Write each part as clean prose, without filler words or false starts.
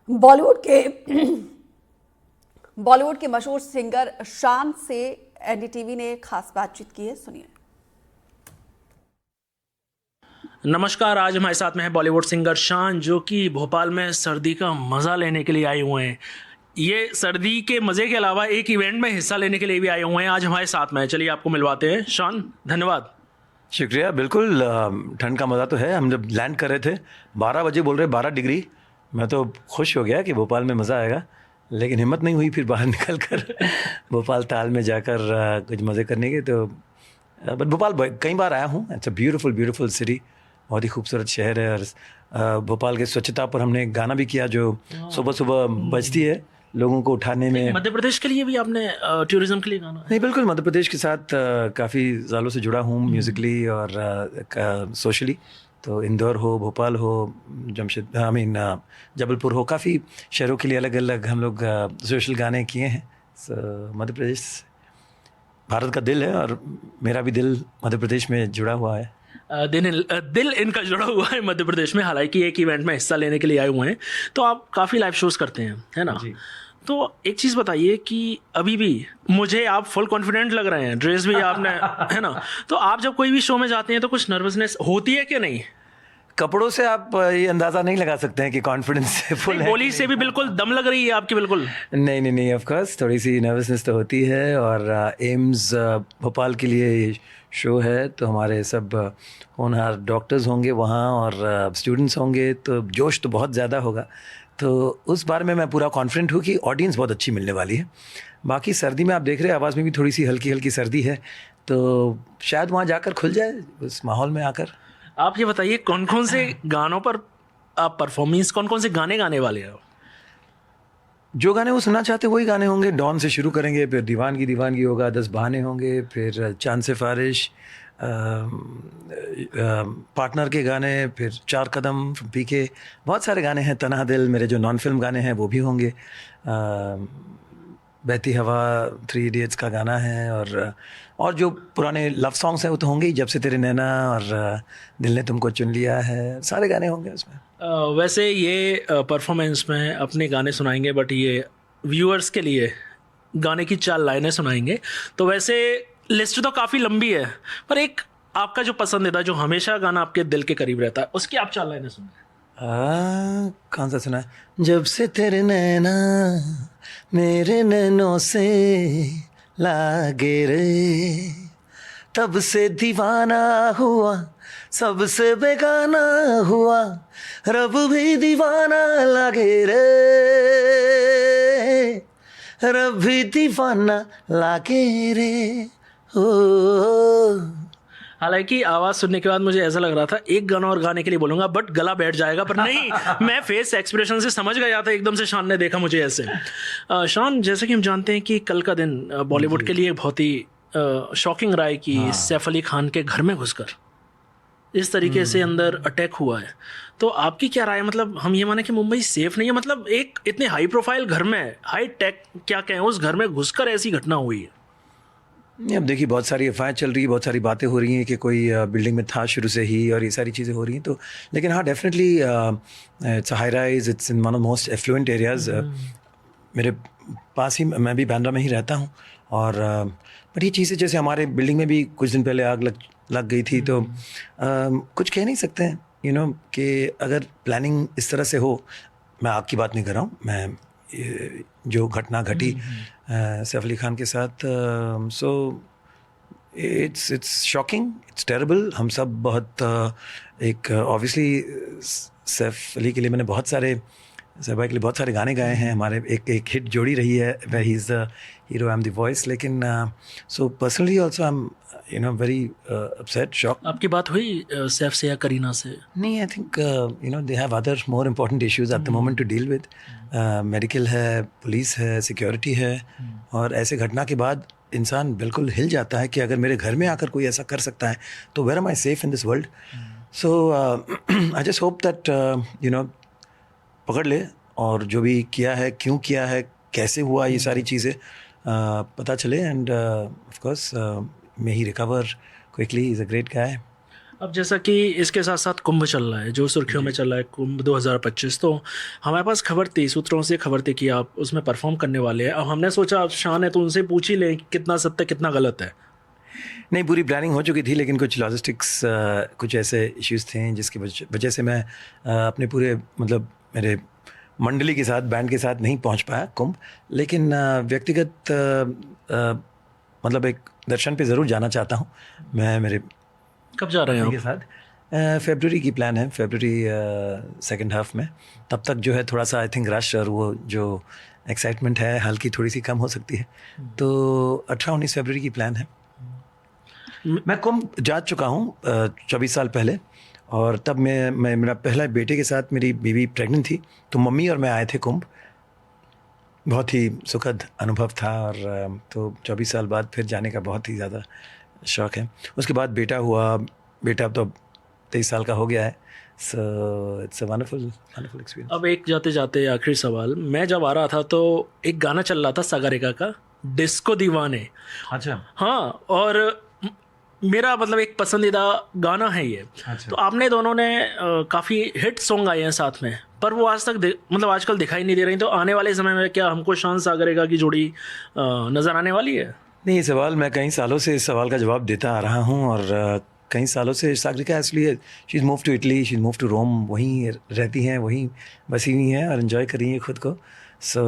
बॉलीवुड के बॉलीवुड के मशहूर सिंगर शान से एनडीटीवी ने खास बातचीत की है, सुनिए। नमस्कार, आज हमारे साथ में है बॉलीवुड सिंगर शान, जो कि भोपाल में सर्दी का मज़ा लेने के लिए आए हुए हैं। ये सर्दी के मज़े के अलावा एक इवेंट में हिस्सा लेने के लिए भी आए हुए हैं आज हमारे साथ में। चलिए आपको मिलवाते हैं। शान, धन्यवाद। शुक्रिया। बिल्कुल, ठंड का मज़ा तो है। हम जब लैंड कर रहे थे 12 बजे बोल रहे 12 डिग्री, मैं तो खुश हो गया कि भोपाल में मज़ा आएगा, लेकिन हिम्मत नहीं हुई फिर बाहर निकल कर भोपाल ताल में जाकर कुछ मज़े करने के। तो बट भोपाल कई बार आया हूँ। It's a beautiful beautiful city, बहुत ही खूबसूरत शहर है। और भोपाल के स्वच्छता पर हमने एक गाना भी किया जो सुबह सुबह बजती है लोगों को उठाने में। मध्य प्रदेश के लिए भी आपने टूरिज्म के लिए गाना? नहीं, बिल्कुल मध्य प्रदेश के साथ काफ़ी सालों से जुड़ा हूँ म्यूज़िकली और सोशली। तो इंदौर हो, भोपाल हो, जबलपुर हो, काफ़ी शहरों के लिए अलग अलग हम लोग सोशल गाने किए हैं। मध्य प्रदेश भारत का दिल है और मेरा भी दिल मध्य प्रदेश में जुड़ा हुआ है। दिल इनका जुड़ा हुआ है मध्य प्रदेश में। हालांकि एक इवेंट में हिस्सा लेने के लिए आए हुए हैं, तो आप काफ़ी लाइव शोज़ करते हैं, है ना? जी। तो एक चीज़ बताइए कि अभी भी मुझे आप फुल कॉन्फिडेंट लग रहे हैं, ड्रेस भी आपने है ना? तो आप जब कोई भी शो में जाते हैं तो कुछ नर्वसनेस होती है कि नहीं? कपड़ों से आप ये अंदाज़ा नहीं लगा सकते हैं कि कॉन्फिडेंस से फुल है। बोली से भी बिल्कुल दम लग रही है आपकी, बिल्कुल। नहीं नहीं नहीं, ऑफ कोर्स थोड़ी सी नर्वसनेस तो होती है। और एम्स भोपाल के लिए ये शो है, तो हमारे सब होनहार डॉक्टर्स होंगे वहाँ और स्टूडेंट्स होंगे, तो जोश तो बहुत ज़्यादा होगा। तो उस बारे में मैं पूरा कॉन्फिडेंट हूँ कि ऑडियंस बहुत अच्छी मिलने वाली है। बाकी सर्दी में आप देख रहे हैं आवाज़ में भी थोड़ी सी हल्की हल्की सर्दी है, तो शायद वहाँ जाकर खुल जाए उस माहौल में आकर। आप ये बताइए कौन कौन से गानों पर आप परफॉर्मेंस, कौन कौन से गाने गाने वाले हैं? जो गाने वो सुनना चाहते वही गाने होंगे। डॉन से शुरू करेंगे, फिर दीवानगी दीवानगी होगा, 10 बहाने होंगे, फिर चांद से फारिश, पार्टनर के गाने, फिर 4 कदम पीके, बहुत सारे गाने हैं। तन्हा दिल, मेरे जो नॉन फिल्म गाने हैं वो भी होंगे। बहती हवा 3 इडियट्स का गाना है, और जो पुराने लव सॉन्ग्स हैं वो तो होंगे ही, जब से तेरे नैना और दिल ने तुमको चुन लिया है, सारे गाने होंगे उसमें। वैसे ये परफॉर्मेंस में अपने गाने सुनाएंगे, बट ये व्यूअर्स के लिए गाने की 4 लाइनें सुनाएंगे। तो वैसे लिस्ट तो काफ़ी लंबी है, पर एक आपका जो पसंदीदा, जो हमेशा गाना आपके दिल के करीब रहता है, उसकी आप 4 लाइनें सुनाएं। कौन सा सुना है? जब से तेरे नैना मेरे नैनों से लागे रे, तब से दीवाना हुआ, सबसे बेगाना हुआ, रब भी दीवाना लागे रे, रब भी दीवाना लागे रे। ओ हालांकि आवाज़ सुनने के बाद मुझे ऐसा लग रहा था एक गाना और गाने के लिए बोलूँगा, बट गला बैठ जाएगा, पर नहीं। मैं फेस एक्सप्रेशन से समझ गया था एकदम से। शान ने देखा मुझे ऐसे। शान, जैसे कि हम जानते हैं कि कल का दिन बॉलीवुड के लिए बहुत ही शॉकिंग रहा है कि सैफ अली खान के घर में घुसकर इस तरीके से अंदर अटैक हुआ है। तो आपकी क्या राय है? मतलब हम ये माने कि मुंबई सेफ नहीं है? मतलब एक इतने हाई प्रोफाइल घर में, हाई टेक क्या कहें, उस घर में घुसकर ऐसी घटना हुई है। अब देखिए, बहुत सारी अफवाहें चल रही है, बहुत सारी बातें हो रही हैं कि कोई बिल्डिंग में था शुरू से ही, और ये सारी चीज़ें हो रही हैं। तो लेकिन हाँ, definitely it's high rise, it's in one of most affluent areas. मेरे पास ही, मैं भी बांद्रा में ही रहता हूँ। और बट ये चीज़ें, जैसे हमारे बिल्डिंग में भी कुछ दिन पहले आग लग गई थी, तो कुछ कह नहीं सकते हैं कि अगर प्लानिंग इस तरह से हो। मैं आग की बात नहीं कर रहा हूँ, मैं जो घटना घटी सैफ अली खान के साथ, so it's shocking, it's terrible. हम सब बहुत एक ऑब्वियसली सैफ अली के लिए मैंने बहुत सारे, सैफ भाई के लिए बहुत सारे गाने गाए हैं। हमारे एक हिट जोड़ी रही है, where he is the hero, I am the voice. लेकिन so personally also I am very upset, shock. आपकी बात हुई सैफ से या करीना से? नहीं, I think they have other more important issues at the moment to deal with. Medical है, police है, सिक्योरिटी है, और ऐसे घटना के बाद इंसान बिल्कुल हिल जाता है कि अगर मेरे घर में आकर कोई ऐसा कर सकता है तो where am I safe in this world. So I just hope that पकड़ ले, और जो भी किया है, क्यों किया है, कैसे हुआ, ये सारी चीज़ें पता चले। End of course may he recover quickly, is a great guy. अब जैसा कि इसके साथ साथ कुंभ चल रहा है, जो सुर्खियों में चल रहा है, कुंभ 2025, तो हमारे पास खबर थी, सूत्रों से खबर थी कि आप उसमें परफॉर्म करने वाले हैं। अब हमने सोचा अब शान है तो उनसे पूछ ही लें कितना सत्य कितना गलत है। नहीं, पूरी प्लानिंग हो चुकी थी, लेकिन कुछ लॉजिस्टिक्स कुछ ऐसे इश्यूज थे जिसकी वजह से मैं अपने पूरे मतलब मेरे मंडली के साथ, बैंड के साथ नहीं पहुंच पाया कुंभ। लेकिन व्यक्तिगत मतलब एक दर्शन पे ज़रूर जाना चाहता हूं मैं मेरे कब जा रहे हैं के आप? साथ। फरवरी की प्लान है, फरवरी सेकंड हाफ में। तब तक जो है थोड़ा सा आई थिंक रश और वो जो एक्साइटमेंट है हल्की थोड़ी सी कम हो सकती है। तो 18-19 फरवरी की प्लान है। मैं कुंभ जा चुका हूँ 24 साल पहले, और तब मैं मेरा पहला बेटे के साथ, मेरी बीवी प्रेग्नेंट थी, तो मम्मी और मैं आए थे कुंभ। बहुत ही सुखद अनुभव था, और तो 24 साल बाद फिर जाने का बहुत ही ज़्यादा शौक़ है। उसके बाद बेटा हुआ, बेटा अब तो 23 साल का हो गया है। So it's a wonderful experience. अब एक जाते जाते आखिरी सवाल, मैं जब आ रहा था तो एक गाना चल रहा था सागरिका का, डिस्को दीवाने। अच्छा। हाँ, और मेरा मतलब एक पसंदीदा गाना है ये। अच्छा। तो आपने दोनों ने काफ़ी हिट सॉन्ग आए हैं साथ में, पर वो आज तक मतलब आजकल दिखाई नहीं दे रही। तो आने वाले समय में क्या हमको शान सागरिका की जोड़ी नज़र आने वाली है? नहीं, ये सवाल मैं कई सालों से इस सवाल का जवाब देता आ रहा हूँ, और कई सालों से सागरिका इसलिए she is move to Italy, she is move to Rome, वहीं रहती हैं, वहीं बसी हुई हैं और एंजॉय कर रही हैं खुद को। सो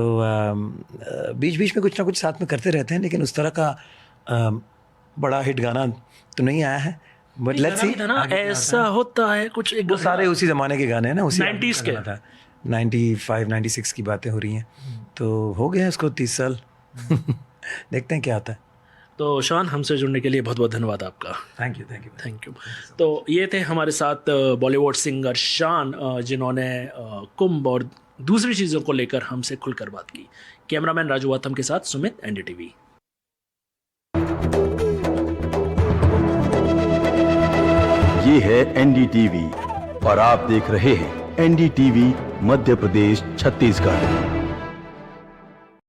बीच बीच में कुछ ना कुछ साथ में करते रहते हैं, लेकिन उस तरह का बड़ा हिट गाना तो नहीं आया है। बट लेट्स सी, ऐसा होता है कुछ, एक वो सारे उसी ज़माने के गाने हैं ना, उसी 90s के। था। 95-96 की बातें हो रही हैं, तो हो गए हैं उसको 30 साल। देखते हैं क्या आता है। तो शान, हमसे जुड़ने के लिए बहुत बहुत धन्यवाद आपका। Thank you. Thank you. तो ये थे हमारे साथ बॉलीवुड सिंगर शान, जिन्होंने कुंभ और दूसरी चीज़ों को लेकर हमसे खुलकर बात की। कैमरामैन राजू वातम के साथ सुमित, NDTV। ये है NDTV और आप देख रहे हैं NDTV मध्य प्रदेश छत्तीसगढ़।